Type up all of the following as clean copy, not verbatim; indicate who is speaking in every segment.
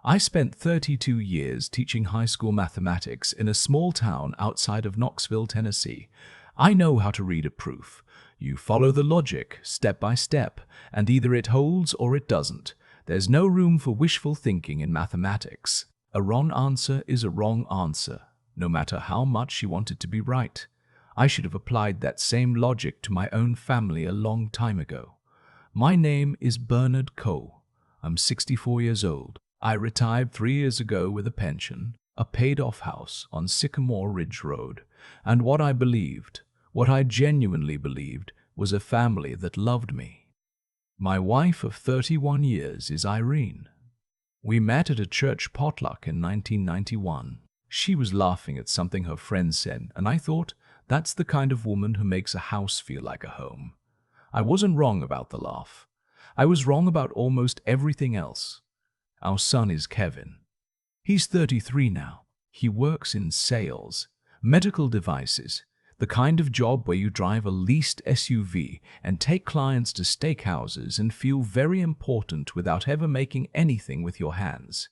Speaker 1: I spent 32 years teaching high school mathematics in a small town outside of Knoxville, Tennessee. I know how to read a proof. You follow the logic, step by step, and either it holds or it doesn't. There's no room for wishful thinking in mathematics. A wrong answer is a wrong answer, no matter how much you want it to be right. I should have applied that same logic to my own family a long time ago. My name is Bernard Cole. I'm 64 years old. I retired 3 years ago with a pension, a paid-off house on Sycamore Ridge Road, and what I genuinely believed, was a family that loved me. My wife of 31 years is Irene. We met at a church potluck in 1991. She was laughing at something her friend said, and I thought, that's the kind of woman who makes a house feel like a home. I wasn't wrong about the laugh. I was wrong about almost everything else. Our son is Kevin. He's 33 now. He works in sales, medical devices, the kind of job where you drive a leased SUV and take clients to steakhouses and feel very important without ever making anything with your hands.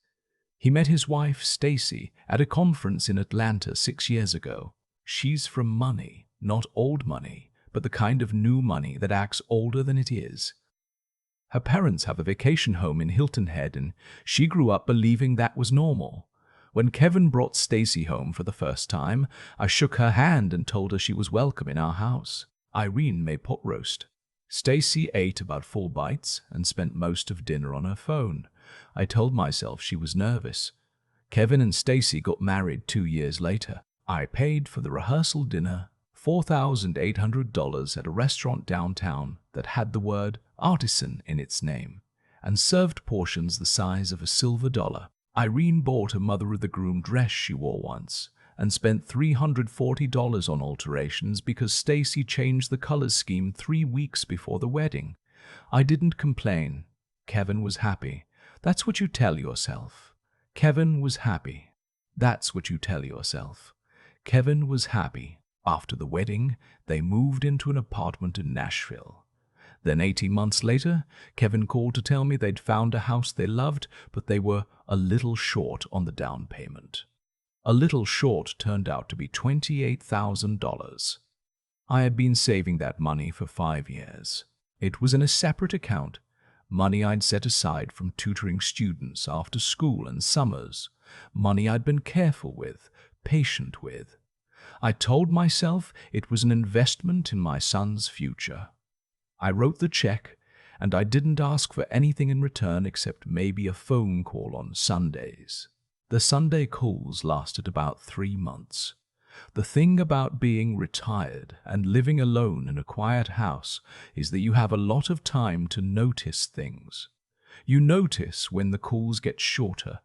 Speaker 1: He met his wife, Stacy, at a conference in Atlanta 6 years ago. She's from money, not old money, but the kind of new money that acts older than it is. Her parents have a vacation home in Hilton Head, and she grew up believing that was normal. When Kevin brought Stacy home for the first time, I shook her hand and told her she was welcome in our house. Irene made pot roast. Stacy ate about 4 bites and spent most of dinner on her phone. I told myself she was nervous. Kevin and Stacy got married 2 years later. I paid for the rehearsal dinner, $4,800 at a restaurant downtown that had the word artisan in its name, and served portions the size of a silver dollar. Irene bought a mother-of-the-groom dress she wore once, and spent $340 on alterations because Stacy changed the color scheme 3 weeks before the wedding. I didn't complain. Kevin was happy. That's what you tell yourself. Kevin was happy. That's what you tell yourself. Kevin was happy. After the wedding, they moved into an apartment in Nashville. Then 18 months later, Kevin called to tell me they'd found a house they loved, but they were a little short on the down payment. A little short turned out to be $28,000. I had been saving that money for 5 years. It was in a separate account, money I'd set aside from tutoring students after school and summers, money I'd been careful with, patient with. I told myself it was an investment in my son's future. I wrote the check, and I didn't ask for anything in return except maybe a phone call on Sundays. The Sunday calls lasted about 3 months. The thing about being retired and living alone in a quiet house is that you have a lot of time to notice things. You notice when the calls get shorter.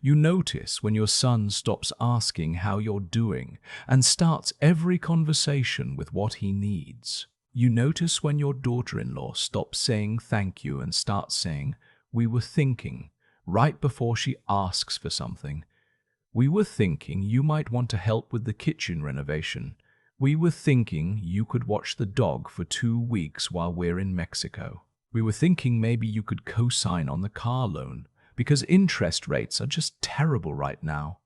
Speaker 1: You notice when your son stops asking how you're doing and starts every conversation with what he needs. You notice when your daughter-in-law stops saying thank you and starts saying, "We were thinking," right before she asks for something. "We were thinking you might want to help with the kitchen renovation. We were thinking you could watch the dog for 2 weeks while we're in Mexico. We were thinking maybe you could co-sign on the car loan, because interest rates are just terrible right now."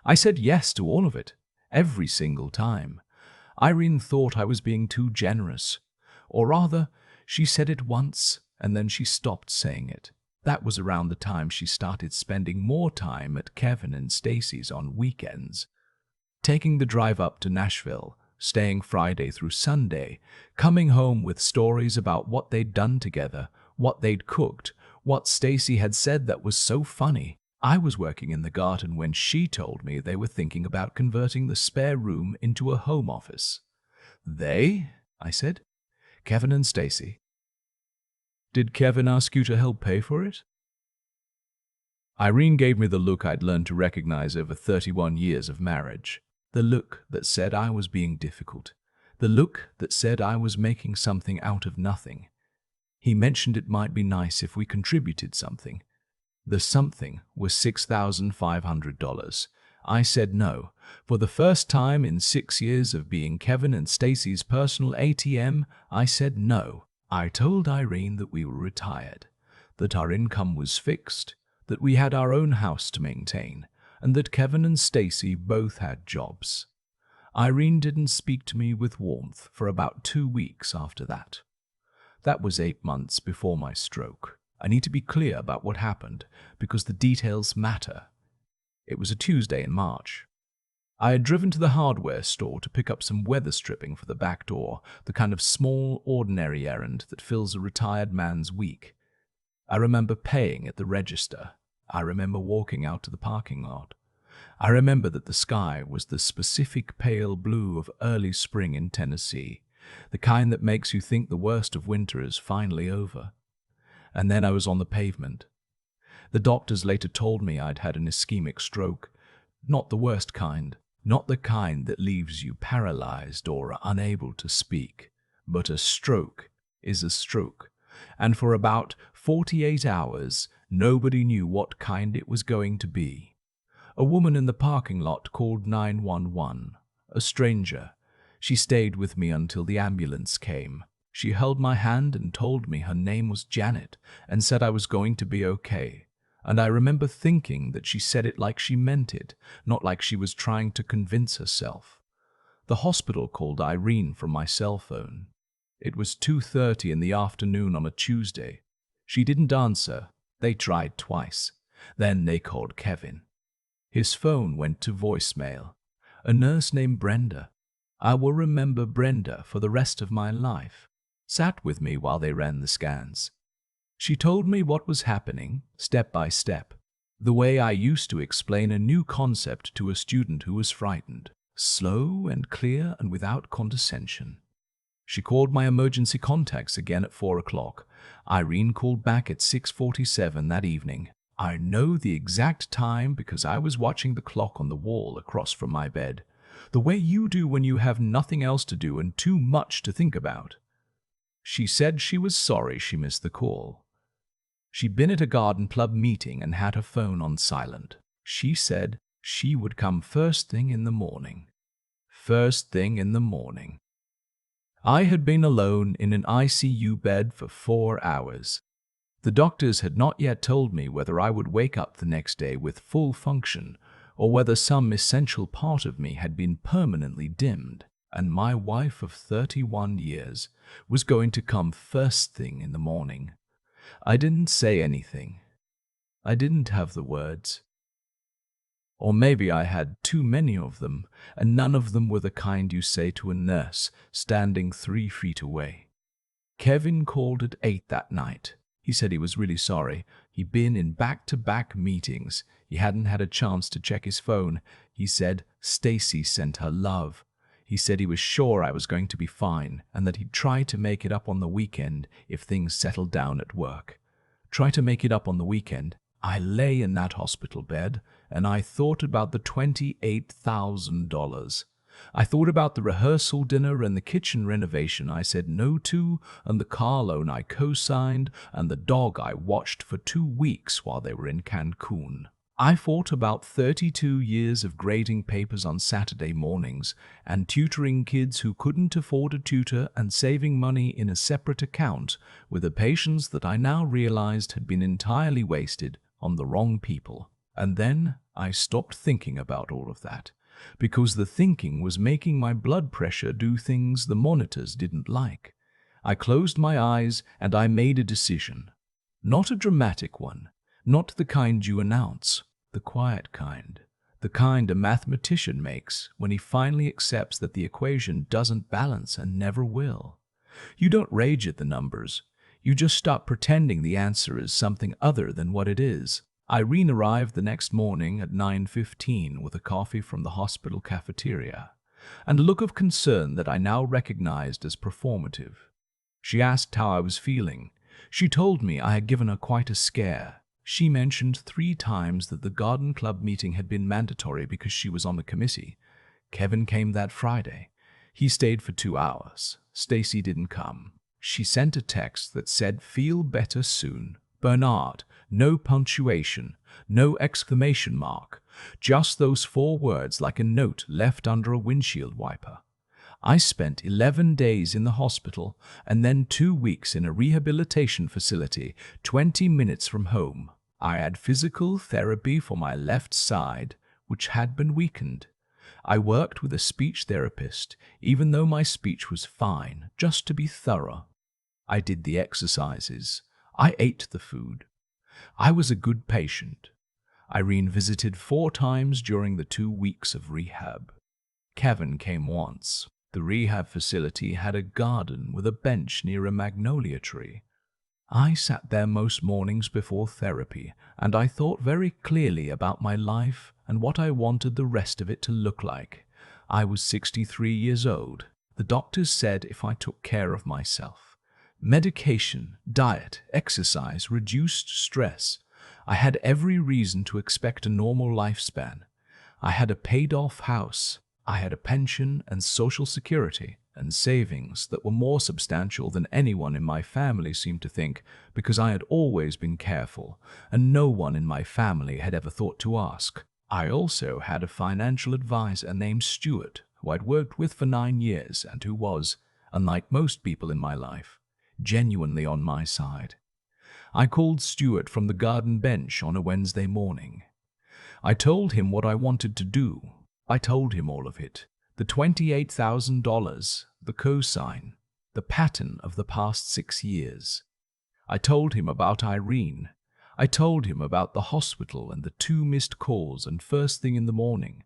Speaker 1: I said yes to all of it, every single time. Irene thought I was being too generous. Or rather, she said it once, and then she stopped saying it. That was around the time she started spending more time at Kevin and Stacy's on weekends. Taking the drive up to Nashville, staying Friday through Sunday, coming home with stories about what they'd done together, what they'd cooked, what Stacy had said that was so funny. I was working in the garden when she told me they were thinking about converting the spare room into a home office. "They?" I said. "Kevin and Stacy." "Did Kevin ask you to help pay for it?" Irene gave me the look I'd learned to recognize over 31 years of marriage. The look that said I was being difficult. The look that said I was making something out of nothing. He mentioned it might be nice if we contributed something. The something was $6,500. I said no. For the first time in 6 years of being Kevin and Stacy's personal ATM, I said no. I told Irene that we were retired, that our income was fixed, that we had our own house to maintain, and that Kevin and Stacy both had jobs. Irene didn't speak to me with warmth for about 2 weeks after that. That was 8 months before my stroke. I need to be clear about what happened because the details matter. It was a Tuesday in March. I had driven to the hardware store to pick up some weather stripping for the back door, the kind of small, ordinary errand that fills a retired man's week. I remember paying at the register. I remember walking out to the parking lot. I remember that the sky was the specific pale blue of early spring in Tennessee, the kind that makes you think the worst of winter is finally over. And then I was on the pavement. The doctors later told me I'd had an ischemic stroke, not the worst kind, not the kind that leaves you paralyzed or unable to speak, but a stroke is a stroke, and for about 48 hours, nobody knew what kind it was going to be. A woman in the parking lot called 911, a stranger. She stayed with me until the ambulance came. She held my hand and told me her name was Janet and said I was going to be okay. And I remember thinking that she said it like she meant it, not like she was trying to convince herself. The hospital called Irene from my cell phone. It was 2:30 in the afternoon on a Tuesday. She didn't answer. They tried twice. Then they called Kevin. His phone went to voicemail. A nurse named Brenda. I will remember Brenda for the rest of my life. Sat with me while they ran the scans. She told me what was happening, step by step, the way I used to explain a new concept to a student who was frightened, slow and clear and without condescension. She called my emergency contacts again at 4 o'clock. Irene called back at 6:47 that evening. I know the exact time because I was watching the clock on the wall across from my bed, the way you do when you have nothing else to do and too much to think about. She said she was sorry she missed the call. She'd been at a garden club meeting and had her phone on silent. She said she would come first thing in the morning. First thing in the morning. I had been alone in an ICU bed for 4 hours. The doctors had not yet told me whether I would wake up the next day with full function or whether some essential part of me had been permanently dimmed, and my wife of 31 years was going to come first thing in the morning. I didn't say anything. I didn't have the words. Or maybe I had too many of them, and none of them were the kind you say to a nurse standing 3 feet away. Kevin called at 8 that night. He said he was really sorry. He'd been in back-to-back meetings. He hadn't had a chance to check his phone. He said Stacy sent her love. He said he was sure I was going to be fine and that he'd try to make it up on the weekend if things settled down at work. Try to make it up on the weekend. I lay in that hospital bed and I thought about the $28,000. I thought about the rehearsal dinner and the kitchen renovation I said no to and the car loan I co-signed and the dog I watched for 2 weeks while they were in Cancun. I thought about 32 years of grading papers on Saturday mornings and tutoring kids who couldn't afford a tutor and saving money in a separate account with a patience that I now realized had been entirely wasted on the wrong people. And then I stopped thinking about all of that, because the thinking was making my blood pressure do things the monitors didn't like. I closed my eyes and I made a decision. Not a dramatic one, not the kind you announce, the quiet kind, the kind a mathematician makes when he finally accepts that the equation doesn't balance and never will. You don't rage at the numbers. You just stop pretending the answer is something other than what it is. Irene arrived the next morning at 9:15 with a coffee from the hospital cafeteria and a look of concern that I now recognized as performative. She asked how I was feeling. She told me I had given her quite a scare. She mentioned 3 times that the garden club meeting had been mandatory because she was on the committee. Kevin came that Friday. He stayed for 2 hours. Stacy didn't come. She sent a text that said, "Feel better soon. Bernard." No punctuation, no exclamation mark, just those 4 words like a note left under a windshield wiper. I spent 11 days in the hospital and then 2 weeks in a rehabilitation facility 20 minutes from home. I had physical therapy for my left side, which had been weakened. I worked with a speech therapist, even though my speech was fine, just to be thorough. I did the exercises. I ate the food. I was a good patient. Irene visited 4 times during the 2 weeks of rehab. Kevin came once. The rehab facility had a garden with a bench near a magnolia tree. I sat there most mornings before therapy, and I thought very clearly about my life and what I wanted the rest of it to look like. I was 63 years old. The doctors said if I took care of myself, medication, diet, exercise, reduced stress, I had every reason to expect a normal lifespan. I had a paid-off house. I had a pension and social security and savings that were more substantial than anyone in my family seemed to think, because I had always been careful, and no one in my family had ever thought to ask. I also had a financial advisor named Stuart, who I'd worked with for 9 years and who was, unlike most people in my life, genuinely on my side. I called Stuart from the garden bench on a Wednesday morning. I told him what I wanted to do. I told him all of it. The $28,000, the cosign, the pattern of the past 6 years. I told him about Irene. I told him about the hospital and the 2 missed calls and first thing in the morning.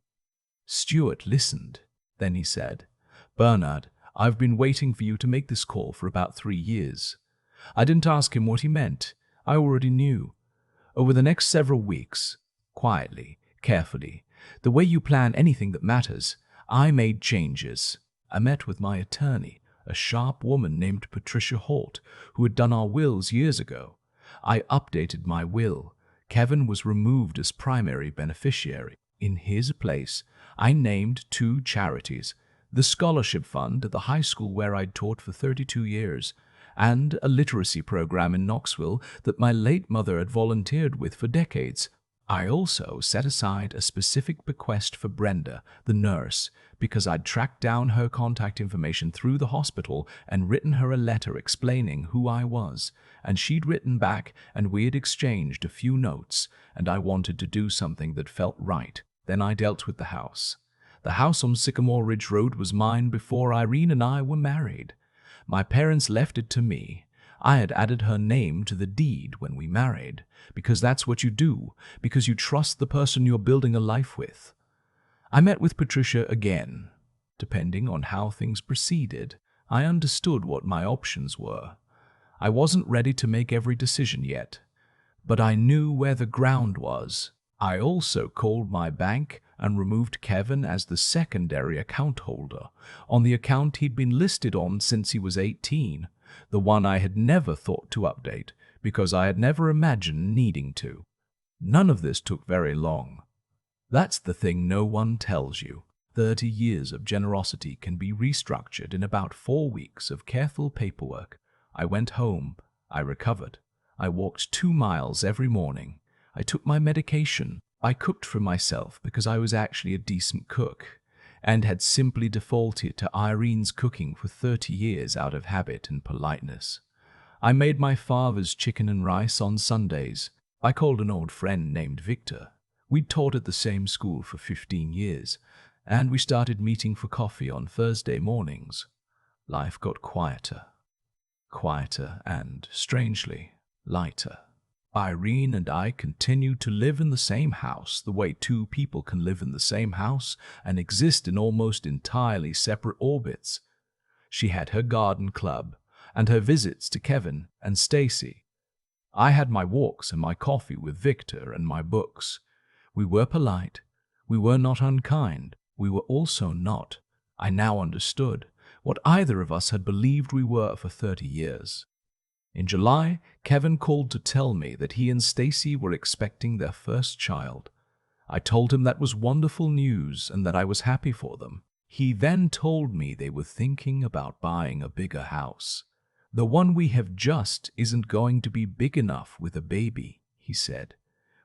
Speaker 1: Stuart listened. Then he said, "Bernard, I've been waiting for you to make this call for about 3 years." I didn't ask him what he meant. I already knew. Over the next several weeks, quietly, carefully, the way you plan anything that matters, I made changes. I met with my attorney, a sharp woman named Patricia Holt, who had done our wills years ago. I updated my will. Kevin was removed as primary beneficiary. In his place, I named 2 charities, the scholarship fund at the high school where I'd taught for 32 years, and a literacy program in Knoxville that my late mother had volunteered with for decades. I also set aside a specific bequest for Brenda, the nurse, because I'd tracked down her contact information through the hospital and written her a letter explaining who I was, and she'd written back and we had exchanged a few notes, and I wanted to do something that felt right. Then I dealt with the house. The house on Sycamore Ridge Road was mine before Irene and I were married. My parents left it to me. I had added her name to the deed when we married, because that's what you do, because you trust the person you're building a life with. I met with Patricia again. Depending on how things proceeded, I understood what my options were. I wasn't ready to make every decision yet, but I knew where the ground was. I also called my bank and removed Kevin as the secondary account holder on the account he'd been listed on since he was 18, the one I had never thought to update because I had never imagined needing to. None of this took very long. That's the thing no one tells you. 30 years of generosity can be restructured in about 4 weeks of careful paperwork. I went home. I recovered. I walked 2 miles every morning. I took my medication. I cooked for myself because I was actually a decent cook and had simply defaulted to Irene's cooking for 30 years out of habit and politeness. I made my father's chicken and rice on Sundays. I called an old friend named Victor. We'd taught at the same school for 15 years, and we started meeting for coffee on Thursday mornings. Life got quieter and, strangely, lighter. Irene and I continued to live in the same house the way 2 people can live in the same house and exist in almost entirely separate orbits. She had her garden club and her visits to Kevin and Stacy. I had my walks and my coffee with Victor and my books. We were polite. We were not unkind. We were also not, I now understood, what either of us had believed we were for 30 years. In July, Kevin called to tell me that he and Stacy were expecting their first child. I told him that was wonderful news and that I was happy for them. He then told me they were thinking about buying a bigger house. The one we have just isn't going to be big enough with a baby, he said.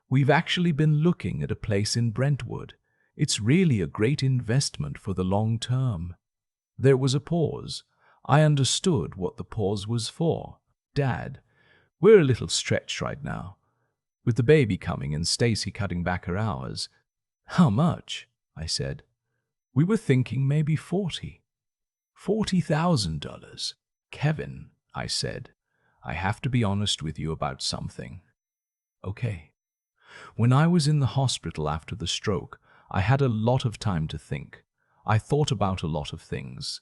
Speaker 1: We've actually been looking at a place in Brentwood. It's really a great investment for the long term. There was a pause. I understood what the pause was for. Dad, we're a little stretched right now. with the baby coming and Stacy cutting back her hours. How much? I said. We were thinking maybe $40,000. Kevin, I said, I have to be honest with you about something. Okay. When I was in the hospital after the stroke, I had a lot of time to think. I thought about a lot of things.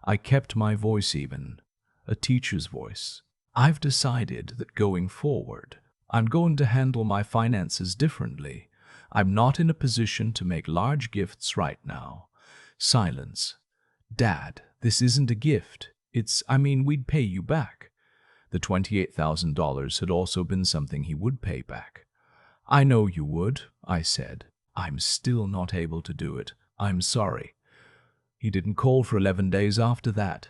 Speaker 1: I kept my voice even, a teacher's voice. I've decided that going forward, I'm going to handle my finances differently. I'm not in a position to make large gifts right now. Silence. Dad, this isn't a gift. We'd pay you back. The $28,000 had also been something he would pay back. I know you would, I said. I'm still not able to do it. I'm sorry. He didn't call for 11 days after that.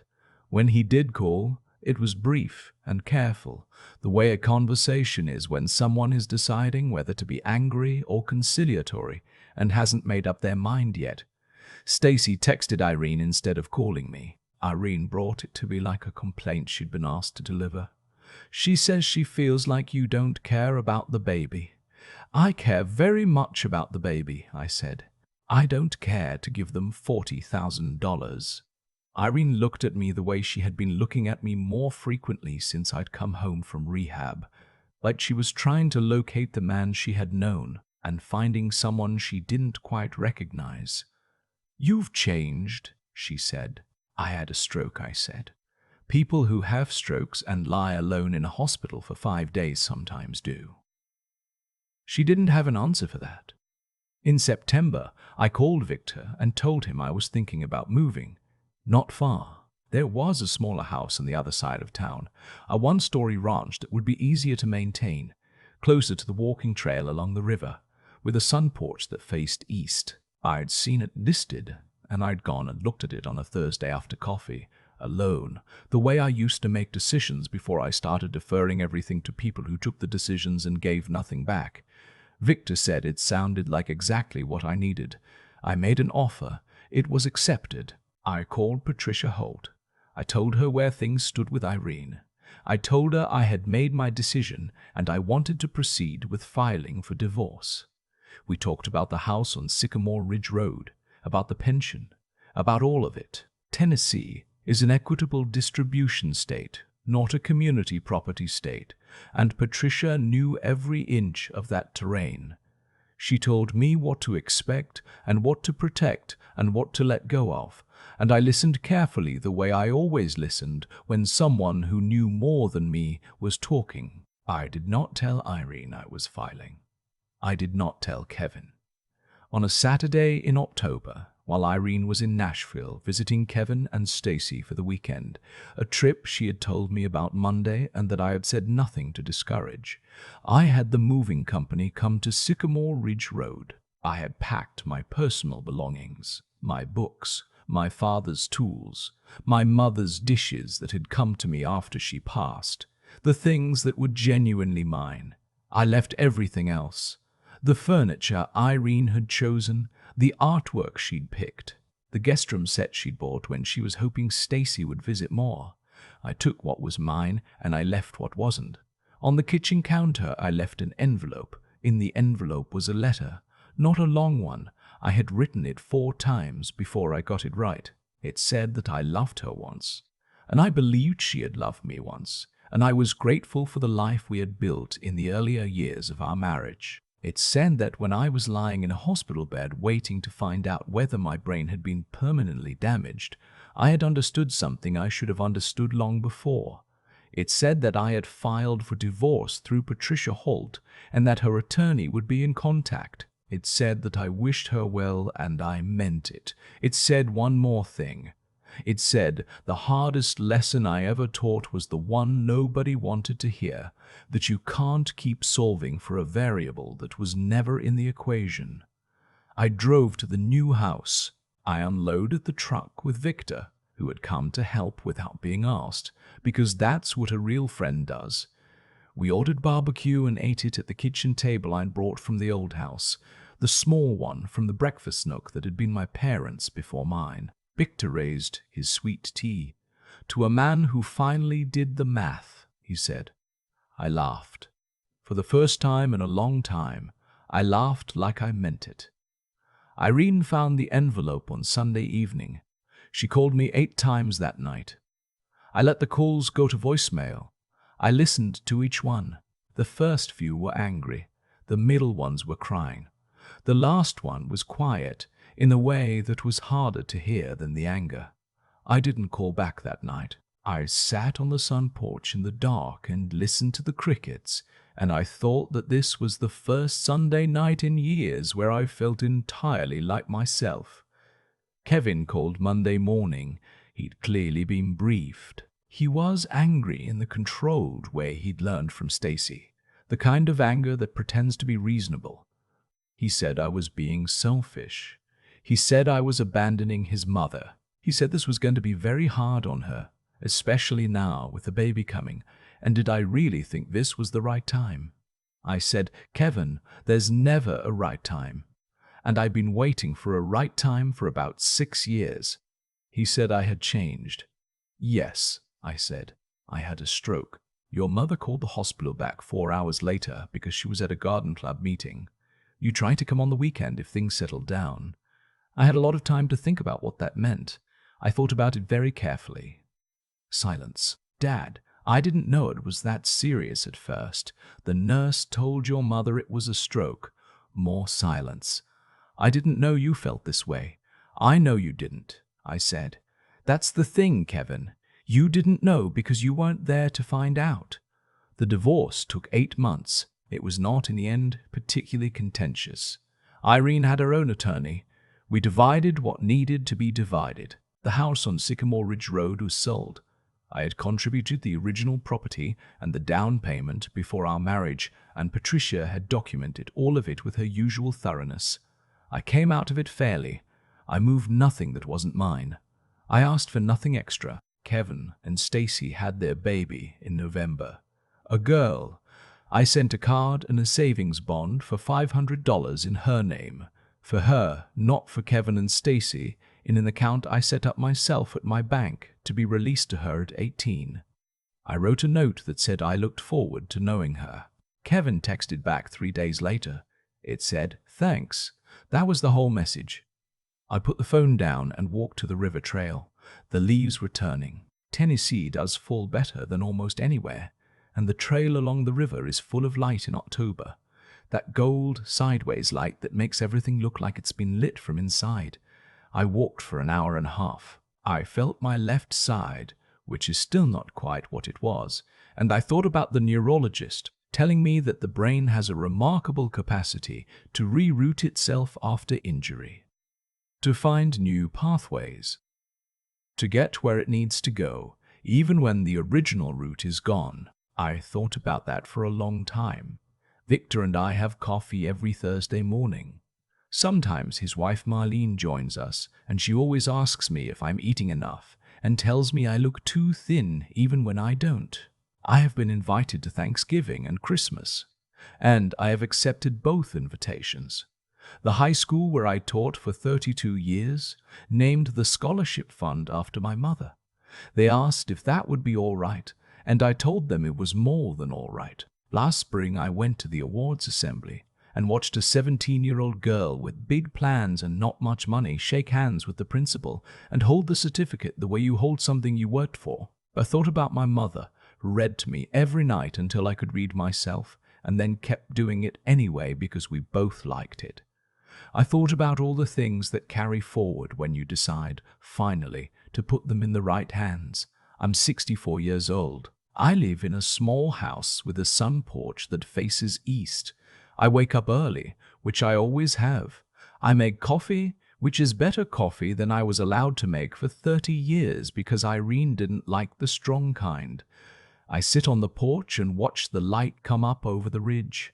Speaker 1: When he did call, it was brief and careful, the way a conversation is when someone is deciding whether to be angry or conciliatory and hasn't made up their mind yet. Stacy texted Irene instead of calling me. Irene brought it to me like a complaint she'd been asked to deliver. She says she feels like you don't care about the baby. I care very much about the baby, I said. I don't care to give them $40,000. Irene looked at me the way she had been looking at me more frequently since I'd come home from rehab, like she was trying to locate the man she had known and finding someone she didn't quite recognize. You've changed, she said. I had a stroke, I said. People who have strokes and lie alone in a hospital for 5 days sometimes do. She didn't have an answer for that. In September, I called Victor and told him I was thinking about moving. Not far. There was a smaller house on the other side of town, a one-story ranch that would be easier to maintain, closer to the walking trail along the river, with a sun porch that faced east. I'd seen it listed, and I'd gone and looked at it on a Thursday after coffee, alone, the way I used to make decisions before I started deferring everything to people who took the decisions and gave nothing back. Victor said it sounded like exactly what I needed. I made an offer. It was accepted. I called Patricia Holt. I told her where things stood with Irene. I told her I had made my decision and I wanted to proceed with filing for divorce. We talked about the house on Sycamore Ridge Road, about the pension, about all of it. Tennessee is an equitable distribution state, not a community property state, and Patricia knew every inch of that terrain. She told me what to expect and what to protect and what to let go of, and I listened carefully the way I always listened when someone who knew more than me was talking. I did not tell Irene I was filing. I did not tell Kevin. On a Saturday in October, while Irene was in Nashville visiting Kevin and Stacy for the weekend, a trip she had told me about Monday and that I had said nothing to discourage, I had the moving company come to Sycamore Ridge Road. I had packed my personal belongings, my books, my father's tools, my mother's dishes that had come to me after she passed, the things that were genuinely mine. I left everything else. The furniture Irene had chosen, the artwork she'd picked, the guest room set she'd bought when she was hoping Stacy would visit more. I took what was mine and I left what wasn't. On the kitchen counter I left an envelope. In the envelope was a letter, not a long one. I had written it 4 times before I got it right. It said that I loved her once, and I believed she had loved me once, and I was grateful for the life we had built in the earlier years of our marriage. It said that when I was lying in a hospital bed waiting to find out whether my brain had been permanently damaged, I had understood something I should have understood long before. It said that I had filed for divorce through Patricia Holt and that her attorney would be in contact. It said that I wished her well and I meant it. It said one more thing. It said the hardest lesson I ever taught was the one nobody wanted to hear, that you can't keep solving for a variable that was never in the equation. I drove to the new house. I unloaded the truck with Victor, who had come to help without being asked, because that's what a real friend does. We ordered barbecue and ate it at the kitchen table I'd brought from the old house, the small one from the breakfast nook that had been my parents' before mine. Victor raised his sweet tea. To a man who finally did the math, he said. I laughed. For the first time in a long time, I laughed like I meant it. Irene found the envelope on Sunday evening. She called me 8 times that night. I let the calls go to voicemail. I listened to each one. The first few were angry. The middle ones were crying. The last one was quiet in a way that was harder to hear than the anger. I didn't call back that night. I sat on the sun porch in the dark and listened to the crickets, and I thought that this was the first Sunday night in years where I felt entirely like myself. Kevin called Monday morning. He'd clearly been briefed. He was angry in the controlled way he'd learned from Stacy, the kind of anger that pretends to be reasonable. He said I was being selfish. He said I was abandoning his mother. He said this was going to be very hard on her, especially now with the baby coming, and did I really think this was the right time? I said, Kevin, there's never a right time, and I've been waiting for a right time for about 6 years. He said I had changed. Yes, I said, I had a stroke. Your mother called the hospital back 4 hours later because she was at a garden club meeting. You tried to come on the weekend if things settled down. I had a lot of time to think about what that meant. I thought about it very carefully. Silence. Dad, I didn't know it was that serious at first. The nurse told your mother it was a stroke. More silence. I didn't know you felt this way. I know you didn't, I said. That's the thing, Kevin. You didn't know because you weren't there to find out. The divorce took 8 months. It was not, in the end, particularly contentious. Irene had her own attorney. We divided what needed to be divided. The house on Sycamore Ridge Road was sold. I had contributed the original property and the down payment before our marriage, and Patricia had documented all of it with her usual thoroughness. I came out of it fairly. I moved nothing that wasn't mine. I asked for nothing extra. Kevin and Stacy had their baby in November. A girl. I sent a card and a savings bond for $500 in her name. For her, not for Kevin and Stacy, in an account I set up myself at my bank to be released to her at 18. I wrote a note that said I looked forward to knowing her. Kevin texted back 3 days later. It said, thanks. That was the whole message. I put the phone down and walked to the river trail. The leaves were turning. Tennessee does fall better than almost anywhere, and the trail along the river is full of light in October. That gold, sideways light that makes everything look like it's been lit from inside. I walked for an hour and a half. I felt my left side, which is still not quite what it was, and I thought about the neurologist telling me that the brain has a remarkable capacity to reroute itself after injury, to find new pathways, to get where it needs to go, even when the original route is gone. I thought about that for a long time. Victor and I have coffee every Thursday morning. Sometimes his wife Marlene joins us, and she always asks me if I'm eating enough and tells me I look too thin even when I don't. I have been invited to Thanksgiving and Christmas, and I have accepted both invitations. The high school where I taught for 32 years named the scholarship fund after my mother. They asked if that would be all right, and I told them it was more than all right. Last spring I went to the awards assembly and watched a 17-year-old girl with big plans and not much money shake hands with the principal and hold the certificate the way you hold something you worked for. I thought about my mother, who read to me every night until I could read myself, and then kept doing it anyway because we both liked it. I thought about all the things that carry forward when you decide, finally, to put them in the right hands. I'm 64 years old. I live in a small house with a sun porch that faces east. I wake up early, which I always have. I make coffee, which is better coffee than I was allowed to make for 30 years because Irene didn't like the strong kind. I sit on the porch and watch the light come up over the ridge.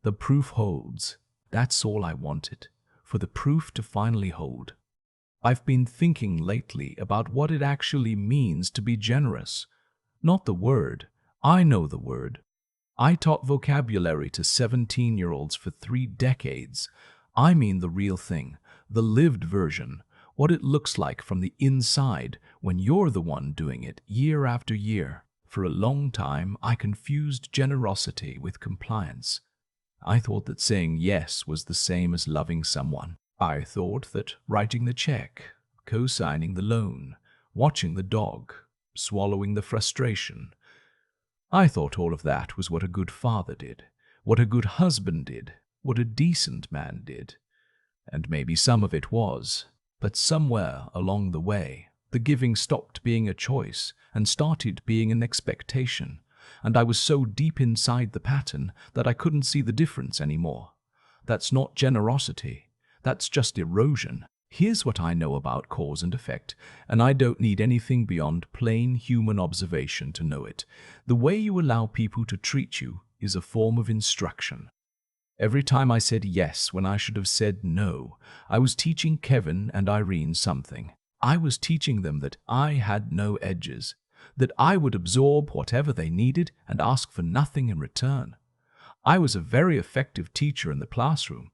Speaker 1: The proof holds. That's all I wanted, for the proof to finally hold. I've been thinking lately about what it actually means to be generous. Not the word. I know the word. I taught vocabulary to 17-year-olds for 3 decades. I mean the real thing, the lived version, what it looks like from the inside when you're the one doing it year after year. For a long time, I confused generosity with compliance. I thought that saying yes was the same as loving someone. I thought that writing the check, co-signing the loan, watching the dog, swallowing the frustration. I thought all of that was what a good father did, what a good husband did, what a decent man did. And maybe some of it was, but somewhere along the way, the giving stopped being a choice and started being an expectation, and I was so deep inside the pattern that I couldn't see the difference anymore. That's not generosity, that's just erosion. Here's what I know about cause and effect, and I don't need anything beyond plain human observation to know it. The way you allow people to treat you is a form of instruction. Every time I said yes when I should have said no, I was teaching Kevin and Irene something. I was teaching them that I had no edges, that I would absorb whatever they needed and ask for nothing in return. I was a very effective teacher in the classroom.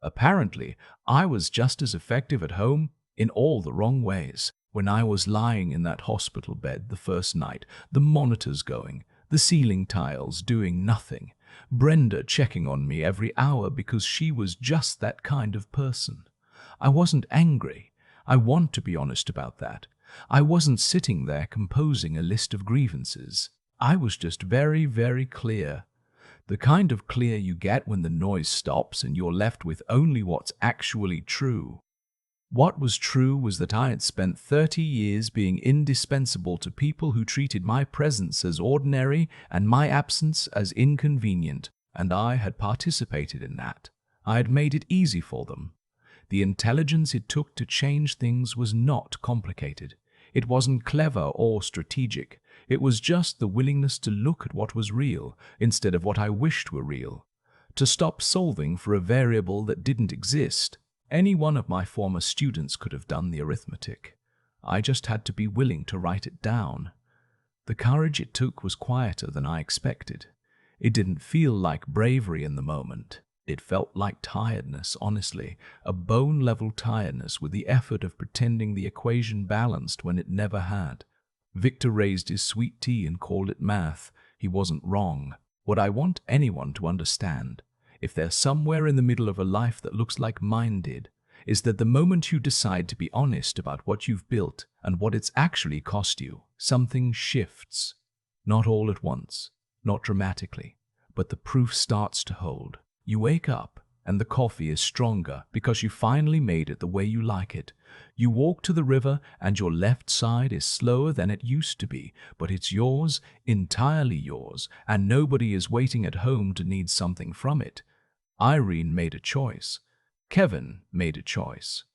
Speaker 1: Apparently, I was just as effective at home in all the wrong ways. When I was lying in that hospital bed the first night, the monitors going, the ceiling tiles doing nothing, Brenda checking on me every hour because she was just that kind of person. I wasn't angry. I want to be honest about that. I wasn't sitting there composing a list of grievances. I was just very, very clear. The kind of clear you get when the noise stops and you're left with only what's actually true. What was true was that I had spent 30 years being indispensable to people who treated my presence as ordinary and my absence as inconvenient, and I had participated in that. I had made it easy for them. The intelligence it took to change things was not complicated. It wasn't clever or strategic. It was just the willingness to look at what was real instead of what I wished were real, to stop solving for a variable that didn't exist. Any one of my former students could have done the arithmetic. I just had to be willing to write it down. The courage it took was quieter than I expected. It didn't feel like bravery in the moment. It felt like tiredness, honestly, a bone-level tiredness with the effort of pretending the equation balanced when it never had. Victor raised his sweet tea and called it math. He wasn't wrong. What I want anyone to understand, if they're somewhere in the middle of a life that looks like mine did, is that the moment you decide to be honest about what you've built and what it's actually cost you, something shifts. Not all at once, not dramatically, but the proof starts to hold. You wake up, and the coffee is stronger because you finally made it the way you like it. You walk to the river, and your left side is slower than it used to be, but it's yours, entirely yours, and nobody is waiting at home to need something from it. Irene made a choice. Kevin made a choice.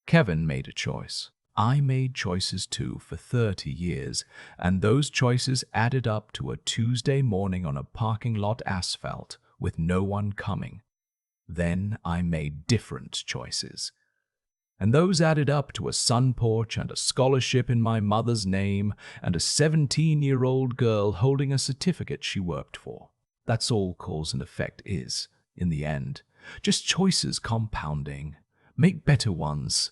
Speaker 1: Kevin made a choice. I made choices too for 30 years, and those choices added up to a Tuesday morning on a parking lot asphalt with no one coming. Then I made different choices. And those added up to a sun porch and a scholarship in my mother's name and a 17-year-old girl holding a certificate she worked for. That's all cause and effect is, in the end. Just choices compounding. Make better ones.